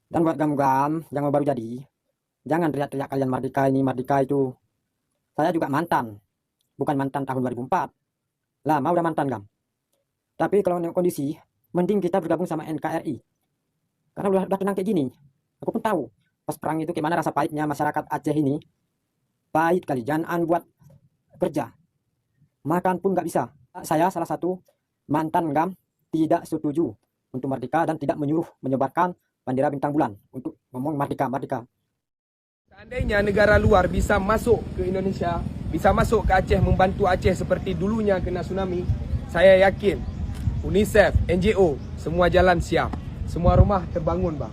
Dan buat gam-gam yang baru jadi, jangan teriak-teriak kalian merdeka ini, merdeka itu. Saya juga mantan, bukan mantan tahun 2004. Lama udah mantan gam. Tapi kalau nengok kondisi, mending kita bergabung sama NKRI. Karena udah tenang kayak gini. Aku pun tahu, pas perang itu gimana rasa pahitnya masyarakat Aceh ini. Pahit kali, jangan buat kerja. Makan pun nggak bisa. Saya salah satu mantan gam tidak setuju untuk merdeka dan tidak menyuruh menyebarkan bendera bintang bulan untuk ngomong merdeka, merdeka. Seandainya negara luar bisa masuk ke Indonesia, bisa masuk ke Aceh, membantu Aceh seperti dulunya kena tsunami, saya yakin UNICEF, NGO, semua jalan siap, semua rumah terbangun bang.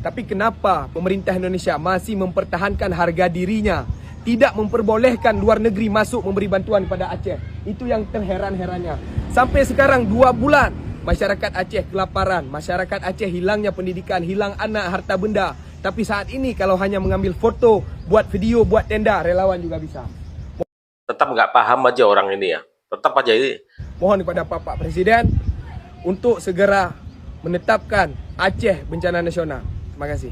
Tapi kenapa pemerintah Indonesia masih mempertahankan harga dirinya, tidak memperbolehkan luar negeri masuk memberi bantuan pada Aceh? Itu yang terheran-herannya. Sampai sekarang 2 bulan masyarakat Aceh kelaparan, masyarakat Aceh hilangnya pendidikan, hilang anak, harta benda. Tapi saat ini kalau hanya mengambil foto, buat video, buat tenda, relawan juga bisa. Tetap nggak paham aja orang ini ya. Tetap aja ini. Mohon kepada Bapak Presiden untuk segera menetapkan Aceh bencana nasional. Terima kasih.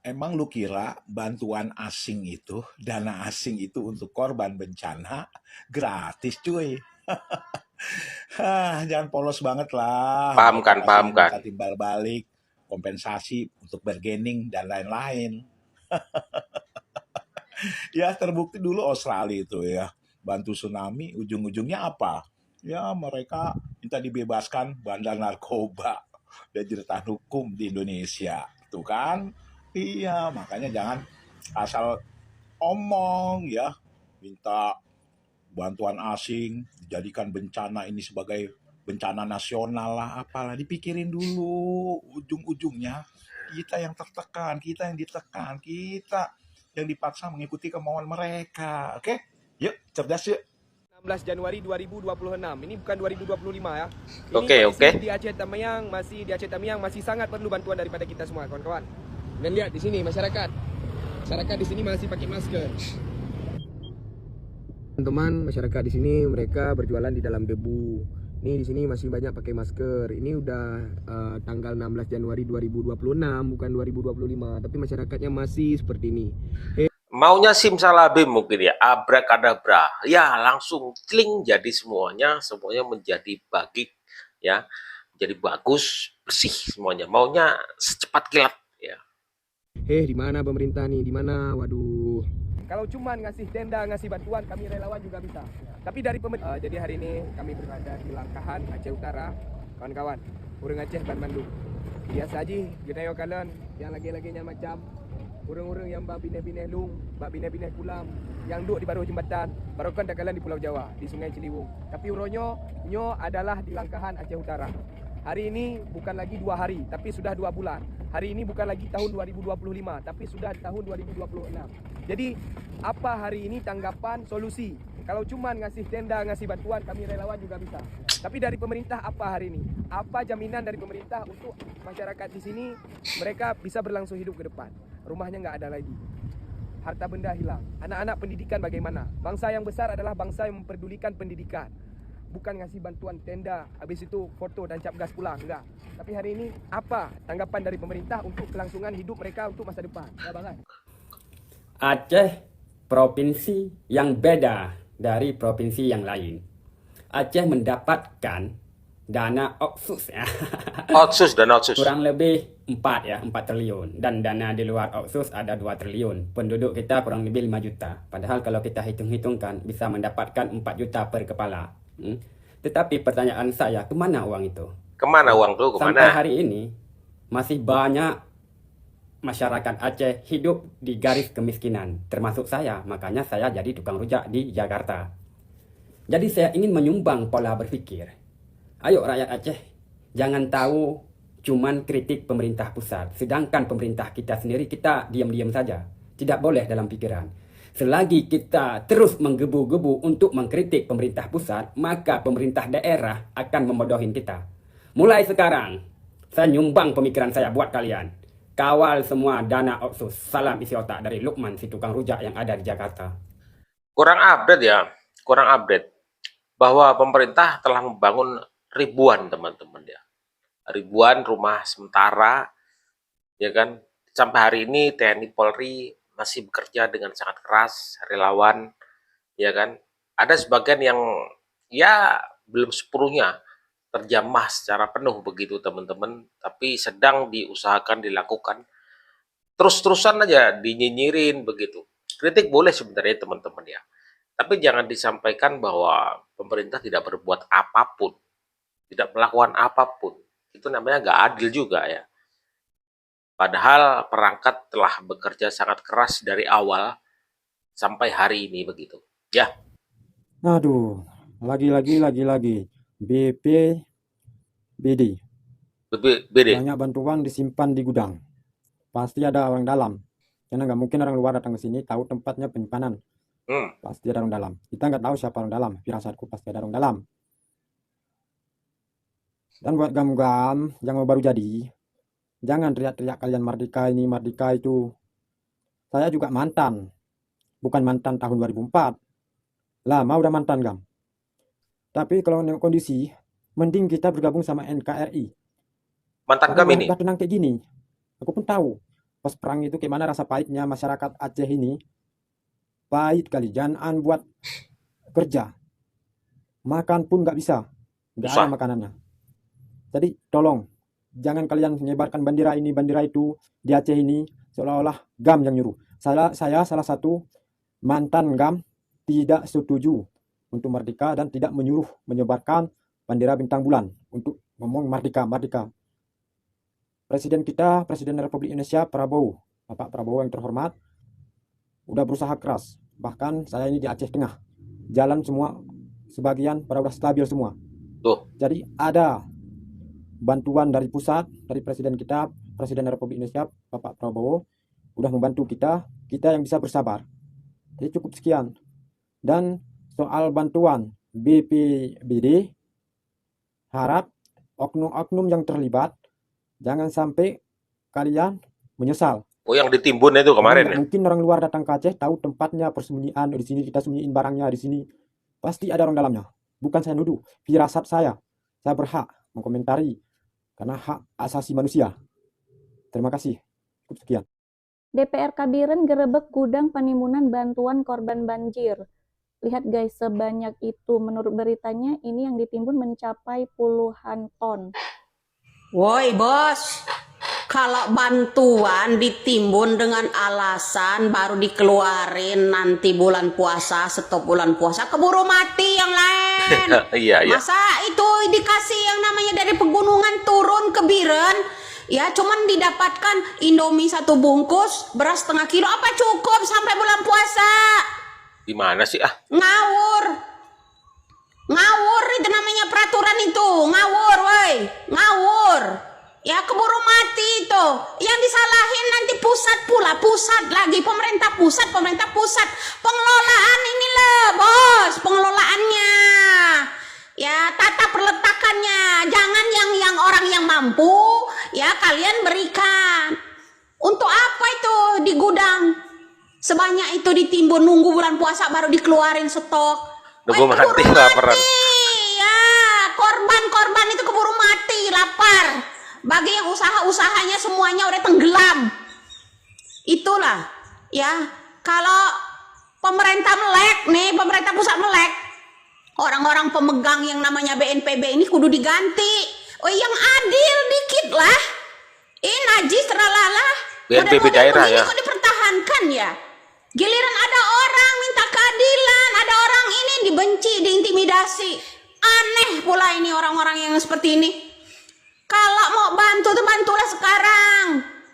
Emang lu kira bantuan asing itu, dana asing itu untuk korban bencana gratis cuy. Jangan polos banget lah. Paham Mereka kan, pasti paham kan. minta timbal balik, kompensasi untuk bargaining dan lain-lain. Ya terbukti dulu Australia itu ya, bantu tsunami, ujung-ujungnya apa? Ya mereka minta dibebaskan bandar narkoba dan jeratan hukum di Indonesia. Tuh kan? Iya, makanya jangan asal omong ya, minta bantuan asing, dijadikan bencana ini sebagai bencana nasional lah, apalah dipikirin dulu ujung-ujungnya kita yang tertekan, kita yang ditekan, kita yang dipaksa mengikuti kemauan mereka. Oke? Yuk, cerdas yuk. 16 Januari 2026. Ini bukan 2025 ya. Ini Oke, kondisi oke. di Aceh Tamiang masih sangat perlu bantuan daripada kita semua, kawan-kawan. Dan lihat di sini masyarakat. Masyarakat di sini masih pakai masker. Teman-teman, masyarakat di sini mereka berjualan di dalam debu. Nih di sini masih banyak pakai masker. Ini udah tanggal 16 Januari 2026, bukan 2025, tapi masyarakatnya masih seperti ini. Maunya simsalabim mungkin ya, abrakadabra. Ya, langsung kling jadi semuanya menjadi bagik ya. Jadi bagus, bersih semuanya. Maunya secepat kilat ya. Di mana pemerintah nih? Di mana? Waduh. Kalau cuma ngasih tenda, ngasih bantuan, kami relawan juga bisa. Tapi dari pemerintah. Jadi hari ini kami berada di Langkahan, Aceh Utara, kawan-kawan. Urang Aceh dan Bandung. Biasa aja, gedayo kalian yang lagi-laginya macam urang-urang yang bak bineh-bineh lung, bak bineh-bineh kulam, yang duduk di bawah jembatan, barukan dah kalian di Pulau Jawa, di Sungai Ciliwung. Tapi uronyo, nyo adalah di Langkahan, Aceh Utara. Hari ini bukan lagi 2 hari, tapi sudah 2 bulan. Hari ini bukan lagi tahun 2025, tapi sudah tahun 2026. Jadi, apa hari ini tanggapan solusi? Kalau cuma ngasih tenda, ngasih bantuan, kami relawan juga bisa. Tapi dari pemerintah apa hari ini? Apa jaminan dari pemerintah untuk masyarakat di sini mereka bisa berlangsung hidup ke depan? Rumahnya nggak ada lagi. Harta benda hilang. Anak-anak pendidikan bagaimana? Bangsa yang besar adalah bangsa yang memperdulikan pendidikan. Bukan ngasih bantuan tenda, habis itu foto dan cap gas pulang, enggak. Tapi hari ini apa tanggapan dari pemerintah untuk kelangsungan hidup mereka untuk masa depan? Ya Bang. Aceh provinsi yang beda dari provinsi yang lain. Aceh mendapatkan dana otsus ya. Otsus dan otsus. Kurang lebih 4 triliun. Dan dana di luar otsus ada 2 triliun. Penduduk kita kurang lebih 5 juta. Padahal kalau kita hitung-hitungkan bisa mendapatkan 4 juta per kepala. Tetapi pertanyaan saya, kemana uang itu? Kemana uang tuh? Kemana? Sampai hari ini masih banyak masyarakat Aceh hidup di garis kemiskinan, termasuk saya. Makanya saya jadi tukang rujak di Jakarta. Jadi saya ingin menyumbang pola berpikir. Ayo rakyat Aceh, jangan tahu cuman kritik pemerintah pusat. Sedangkan pemerintah kita sendiri, kita diam-diam saja. Tidak boleh dalam pikiran. Selagi kita terus menggebu-gebu untuk mengkritik pemerintah pusat, maka pemerintah daerah akan membodohin kita. Mulai sekarang, saya nyumbang pemikiran saya buat kalian. Kawal semua dana otsus. Salam isi otak dari Lukman, si tukang rujak yang ada di Jakarta. Kurang update ya, kurang update. Bahwa pemerintah telah membangun ribuan teman-teman ya. Ribuan rumah sementara ya kan? Sampai hari ini TNI Polri masih bekerja dengan sangat keras, relawan, ya kan? Ada sebagian yang ya belum sepenuhnya terjamah secara penuh begitu teman-teman, tapi sedang diusahakan dilakukan. Terus-terusan aja dinyinyirin begitu. Kritik boleh sebenarnya teman-teman ya. Tapi jangan disampaikan bahwa pemerintah tidak berbuat apapun, tidak melakukan apapun. Itu namanya nggak adil juga ya. Padahal perangkat telah bekerja sangat keras dari awal sampai hari ini begitu. Ya, Aduh, lagi. BPBD. BD. Banyak bantuan disimpan di gudang. Pasti ada orang dalam. Karena nggak mungkin orang luar datang ke sini tahu tempatnya penyimpanan. Pasti ada orang dalam. Kita nggak tahu siapa orang dalam. Firasatku pasti ada orang dalam. Dan buat gam-gam yang baru jadi, jangan teriak-teriak kalian merdeka ini, merdeka itu. Saya juga mantan. Bukan mantan tahun 2004. Lama udah mantan, Gam. Tapi kalau nengok kondisi, mending kita bergabung sama NKRI. Mantan Karena kami ini. udah tenang kayak gini. Aku pun tahu. Pas perang itu kayak mana rasa pahitnya masyarakat Aceh ini. Pahit kali. Jangan buat kerja. Makan pun nggak bisa. Nggak ada Susah. makanannya. Jadi tolong. Jangan kalian menyebarkan bendera ini, bendera itu di Aceh ini. Seolah-olah Gam yang nyuruh. Saya salah satu mantan Gam tidak setuju untuk merdeka dan tidak menyuruh menyebarkan bendera bintang bulan untuk ngomong merdeka, merdeka. Presiden kita, Presiden Republik Indonesia, Prabowo, Bapak Prabowo yang terhormat, udah berusaha keras. Bahkan saya ini di Aceh Tengah, jalan semua, sebagian pada udah stabil semua. Tuh. Jadi ada bantuan dari pusat, dari Presiden kita, Presiden Republik Indonesia, Bapak Prabowo, udah membantu kita yang bisa bersabar. Jadi cukup sekian. Dan soal bantuan BPBD, harap oknum-oknum yang terlibat jangan sampai kalian menyesal. Oh, yang ditimbun itu kemarin Karena ya? mungkin orang luar datang ke Aceh tahu tempatnya persembunyian di sini, kita sembunyiin barangnya di sini. Pasti ada orang dalamnya. Bukan saya nuduh, firasat saya. Saya berhak mengomentari karena hak asasi manusia. Terima kasih. Cukup sekian. DPR Kabiren gerebek gudang penimbunan bantuan korban banjir. Lihat guys, sebanyak itu. Menurut beritanya, ini yang ditimbun mencapai puluhan ton. Woi bos, kalau bantuan ditimbun dengan alasan baru dikeluarin nanti bulan puasa, stop bulan puasa, keburu mati yang lain. Iya. Masa itu dikasih yang namanya dari pegunungan turun ke Biren, ya cuman didapatkan Indomie 1 bungkus, beras setengah kilo, apa cukup sampai bulan puasa? Gimana sih ah? Ngawur itu namanya peraturan itu, ngawur woi, ngawur. Ya keburu mati itu. Yang disalahin nanti pusat pula, pusat lagi, pemerintah pusat. Pengelolaan ini loh bos, pengelolaannya. Ya tata perletakannya, jangan yang orang yang mampu, ya kalian berikan. Untuk apa itu di gudang? Sebanyak itu ditimbun, nunggu bulan puasa baru dikeluarin stok. Nunggu mati laparan. Ya, korban itu keburu mati, lapar. Bagi yang usaha-usahanya semuanya udah tenggelam. Itulah, ya. Kalau pemerintah melek nih, pemerintah pusat melek, orang-orang pemegang yang namanya BNPB ini kudu diganti. Oh, yang adil dikit lah. Najis terlalala. BNPB daerah ya. Kok dipertahankan ya? Giliran ada orang minta keadilan, ada orang ini dibenci, diintimidasi. Aneh pula ini orang-orang yang seperti ini. Kalau mau bantu tuh bantulah sekarang.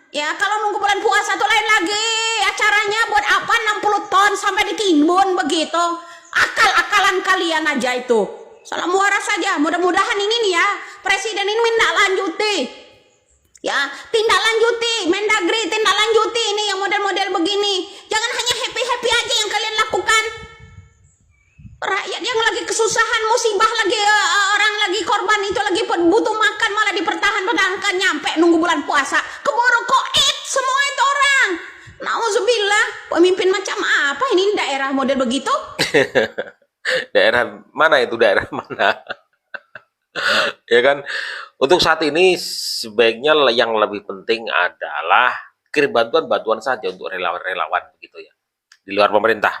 Ya kalau nunggu bulan puasa tuh lain lagi. Acaranya buat apa 60 ton sampai ditimbun begitu. Akal-akalan kalian aja itu. Salam waras saja. Mudah-mudahan ini nih ya, presiden ini menindaklanjuti. Ya, tindak lanjuti, Mendagri tindak lanjuti ini yang model-model begini. Jangan hanya happy-happy aja yang kalian lakukan. Rakyat yang lagi kesusahan, musibah lagi, orang lagi korban itu lagi butuh makan malah dipertahankan nyampe nunggu bulan puasa. Keburu koit semua itu orang. Nauzubillah, pemimpin macam apa ini daerah model begitu? Daerah mana itu, daerah mana? Ya kan? Untuk saat ini sebaiknya yang lebih penting adalah kirim bantuan-bantuan saja untuk relawan-relawan begitu ya, di luar pemerintah.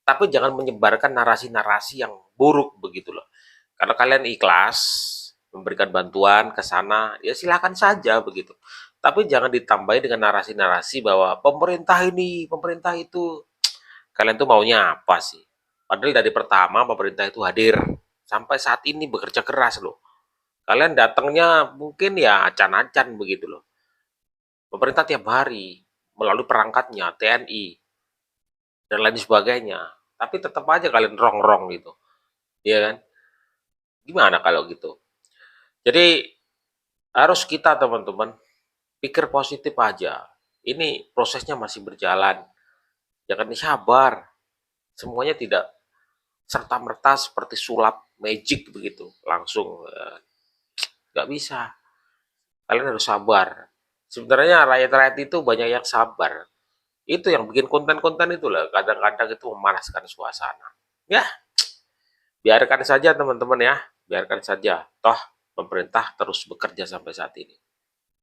Tapi jangan menyebarkan narasi-narasi yang buruk begitu loh. Kalau kalian ikhlas memberikan bantuan ke sana, ya silakan saja begitu. Tapi jangan ditambahi dengan narasi-narasi bahwa pemerintah ini, pemerintah itu. Kalian tuh maunya apa sih? Padahal dari pertama pemerintah itu hadir sampai saat ini bekerja keras loh. Kalian datangnya mungkin ya acan-acan begitu loh. Pemerintah tiap hari melalui perangkatnya, TNI dan lain sebagainya. Tapi tetap aja kalian rongrong gitu. Iya kan? Gimana kalau gitu? Jadi harus kita teman-teman pikir positif aja. Ini prosesnya masih berjalan. Jangan sabar. Semuanya tidak serta-merta seperti sulap magic begitu. Langsung nggak bisa. Kalian harus sabar. Sebenarnya rakyat-rakyat itu banyak yang sabar. Itu yang bikin konten-konten itulah kadang-kadang itu memanaskan suasana. Ya, biarkan saja teman-teman ya, biarkan saja. Toh pemerintah terus bekerja sampai saat ini.